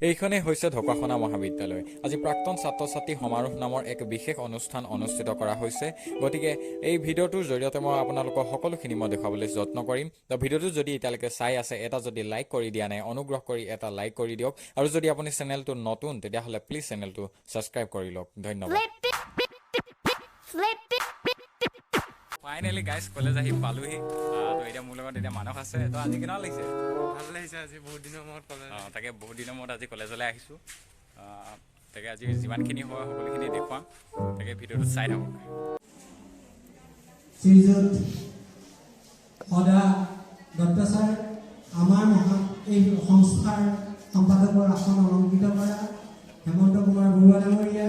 এইখনেই হৈছে ঢকুৱাখানা মহাবিদ্যালয়। আজি প্ৰাক্তন ছাত্ৰ ছাত্ৰী সমাৰোহ নামৰ এক বিশেষ অনুষ্ঠান অনুষ্ঠিত কৰা হৈছে। গতিকে এই ভিডিঅ'টোৰ জৰিয়তে মই আপোনালোকক সকলোখিনি মই দেখুৱাবলৈ যত্ন কৰিম। তো ভিডিঅ'টো যদি এতিয়ালৈকে চাই আছে, এটা যদি লাইক কৰি দিয়া নাই, অনুগ্ৰহ কৰি এটা লাইক কৰি দিয়ক। আৰু যদি আপুনি চেনেলটো নতুন, তেতিয়াহ'লে প্লিজ চেনেলটো ছাবস্ক্ৰাইব কৰি লওক। ধন্যবাদ। ফাইনেলি গাইজ কলেজ আহি পালোহি। তো এতিয়া মোৰ লগত এতিয়া মানস আছে। তো আজি কেনেকুৱা লাগিছে? ভাল লাগিছে আজি বহুত দিনৰ মূৰত কলেজ। তাকে বহুত দিনৰ মূৰত আজি কলেজলৈ আহিছোঁ। তাকে আজি যিমানখিনি হয় সকলোখিনি দেখুৱাম। তাকে ভিডিঅ'টো চাই থাকক। শ্ৰীযুত সদা দত্ত ছাৰ, আমাৰ এই সংস্থাৰ সম্পাদকৰ আসন অলংকৃত কৰা হেমন্ত কুমাৰ বৰুৱা ডাঙৰীয়া,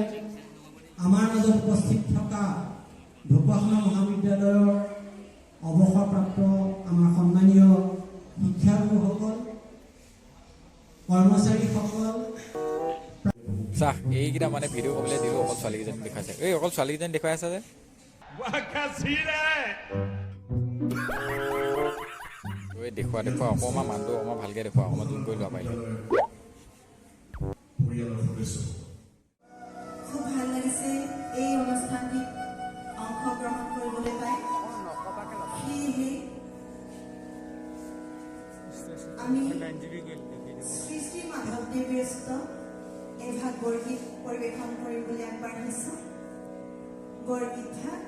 আমাৰ মাজত উপস্থিত থকা ঢকুৱাখানা মহাবিদ্যালয়ৰ অৱসৰপ্ৰাপ্ত আমাৰ সন্মানীয় শিক্ষাগুৰুসকল, কৰ্মচাৰীসকল। চাহ এইকেইটা মানে ভিডিঅ' ক'বলৈ দিলোঁ, অকল ছোৱালীকেইজনী দেখুৱাইছে। এই অকল ছোৱালীকেইজনী দেখুৱাই আছে যে দেখুওৱা অকণমান মানুহটো অকণমান ভালকৈ দেখুওৱা, অকণমান জুম কৰি লোৱা পাৰিলে। খুব ভাল লাগিছে এই অনুষ্ঠানটিত অংশগ্ৰহণ কৰিবলৈ পাই। সেয়েহে আমি শ্ৰী শ্ৰী মাধৱদেৱ বিৰচিত এভাগ বৰগীত পৰিৱেশন কৰিবলৈ আগবাঢ়িছোঁ। বৰগীতভাগ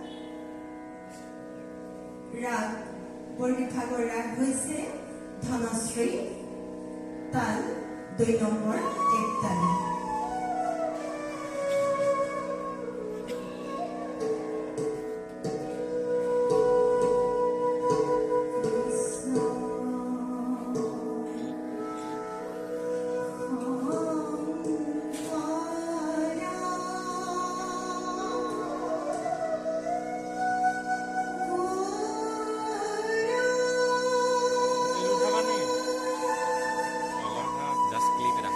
ৰাগ, বৰগীতভাগৰ ৰাগ হৈছে ধনশ্ৰী, তাল 2 নম্বৰ একতালি। জাষ্ট ক্লিপ এটা।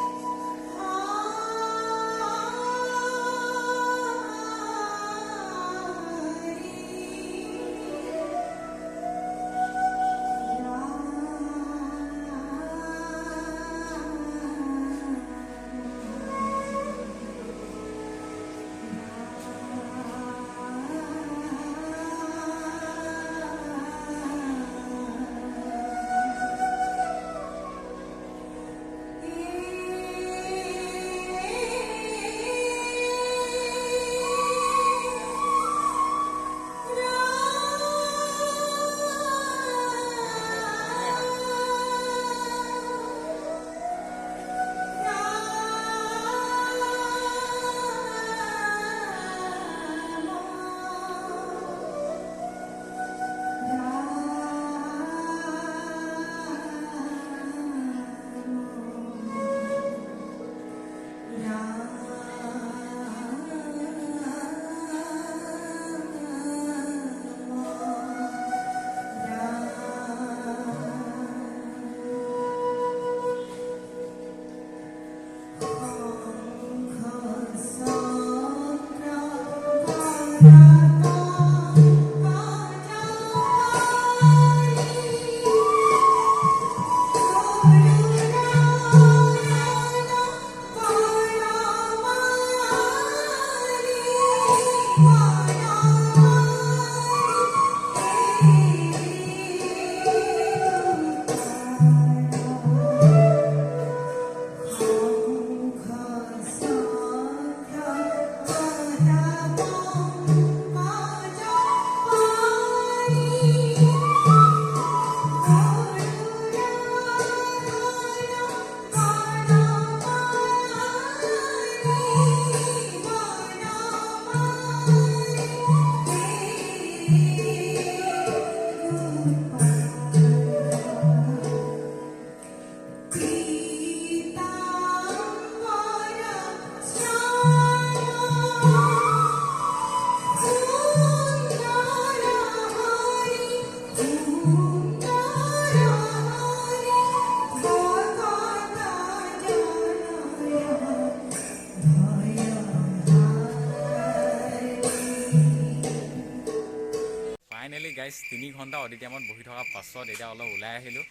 ফাইনেলি গাইজ 3 ঘণ্টা অডিটিয়ামত বহি থকাৰ পাছত এতিয়া অলপ ওলাই আহিলোঁ।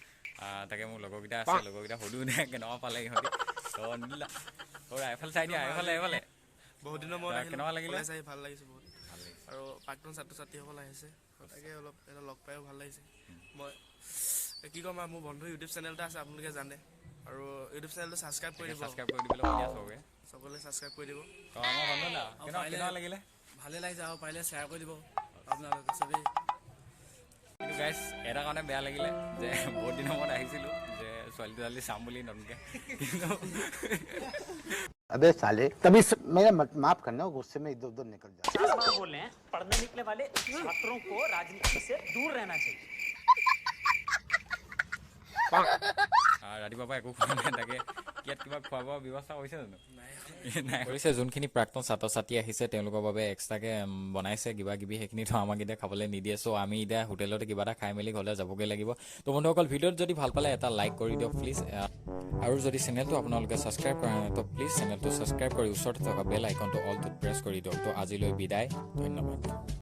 তাকে মোৰ লগৰকেইটা আছে, লগৰকেইটা সুধো নে কেনেকুৱা পালে ইহঁতি। নিদিলা এইফালে চাই দিয়া এইফালে বহুত দিনৰ মূৰত আহিলোঁ। কেনেকুৱা লাগিলে? কলেজ আহি ভাল লাগিছে বহুত। আৰু প্ৰাক্তন ছাত্ৰ ছাত্ৰীসকল আহিছে তাকে অলপ এটা লগ পায়ো ভাল লাগিছে। মই কি ক'ম আৰু মোৰ বন্ধু ইউটিউব চেনেল এটা আছে আপোনালোকে জানে আৰু ইউটিউব চেনেলটো ছাবস্ক্ৰাইব কৰি দিব ছাবস্ক্ৰাইব কৰি দিবলৈ কৈ দিয়া চবকে সকলোৱে ছাবস্ক্ৰাইব কৰি দিব। আমাৰ বন্ধু না কেনেকুৱা লাগিলে ভালে লাগিছে আৰু পাৰিলে শ্বেয়াৰ কৰি দিব আপোনালোকে চবেই। কিন্তু গাইজ এটা কাৰণে বেয়া লাগিলে যে বহুত দিনৰ মূৰত আহিছিলোঁ যে ছোৱালী চাম বুলি নতুনকৈ কিন্তু अबे साले कभी मेरा माफ करना गुस्से में इधर उधर निकल जाए। 50 बार बोल रहे हैं पढ़ने निकले वाले छात्रों को राजनीति से दूर रहना चाहिए। ৰাতিপুৱাৰ পৰা একো খোৱা নাই তাকে ইয়াত কিবা খোৱা বোৱা ব্যৱস্থা কৰিছে জানো নাই কৰিছে যোনখিনি প্ৰাক্তন ছাত্ৰ ছাত্ৰী আহিছে তেওঁলোকৰ বাবে এক্সট্ৰাকৈ বনাইছে কিবা কিবি সেইখিনিতো আমাক এতিয়া খাবলৈ নিদিয়ে চ' আমি এতিয়া হোটেলতে কিবা এটা খাই মেলি ঘৰলৈ যাবগৈ লাগিব তো বন্ধুসকল ভিডিঅ'ত যদি ভাল পালে এটা লাইক কৰি দিয়ক প্লিজ আৰু যদি চেনেলটো আপোনালোকে ছাবস্ক্ৰাইব কৰা নাই তো প্লিজ চেনেলটো ছাবস্ক্ৰাইব কৰি ওচৰতে থকা বেল আইকনটো অলটোত প্ৰেছ কৰি দিয়ক তো আজিলৈ বিদায় ধন্যবাদ।